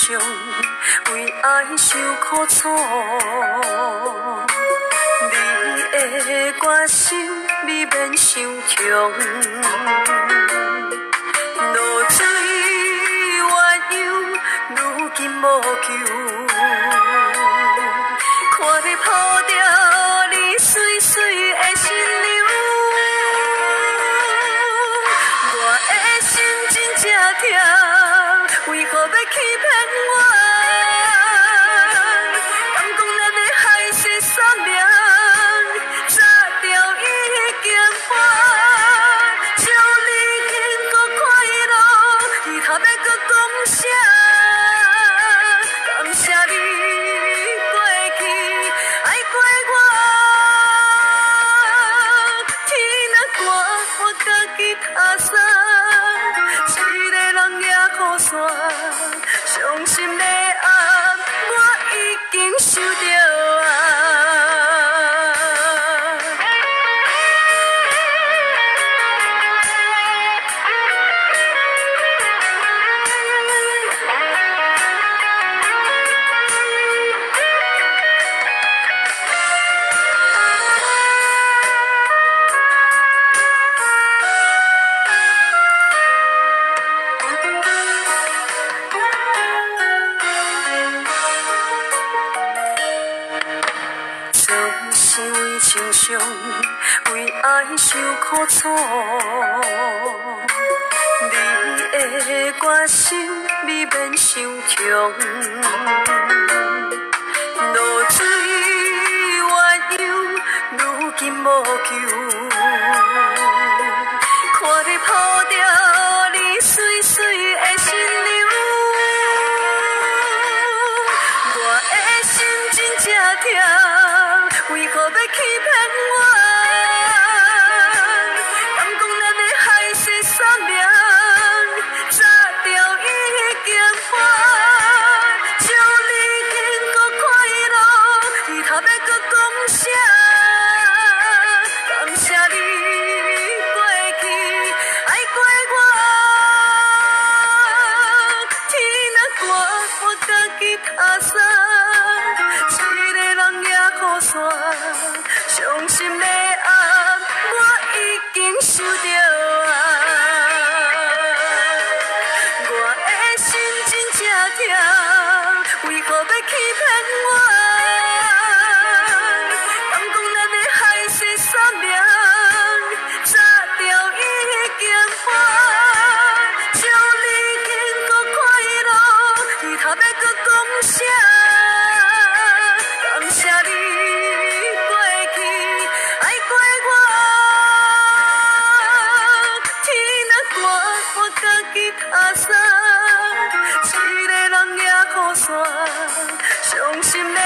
伤，为爱受苦楚。你的决心，你免伤强。露水鸳鸯，如今无求。看你抱着你水水的心流，我的心真正痛，为何要欺骗我？敢讲咱的海誓山盟，早就已经破。祝你幸福快乐，以后要搁讲啥？感谢你过去爱过我，天若寒，我家己打伞，一个人也雨伞，伤心的暗，我已经受着啊。总是为情伤，为爱受苦楚。你的决心，你免伤强。露水鸳鸯，如今无求。看你抱着你水水的心流，我的心真正痛，为何要欺骗我？敢讲咱的海誓山盟，早就已经破。祝你幸福快乐，以后要搁讲啥？感谢你过去爱过我，天若寒，我家己打伞，一个人也雨伞，伤心的暗，我已经受着啊。我的心真正痛，为何要欺骗我？敢讲咱的海誓山盟，早就已经破。祝你幸福快乐，以后要搁讲啥？感谢你过去爱过我，天若寒，我家己打伞，一个人也雨伞，伤心的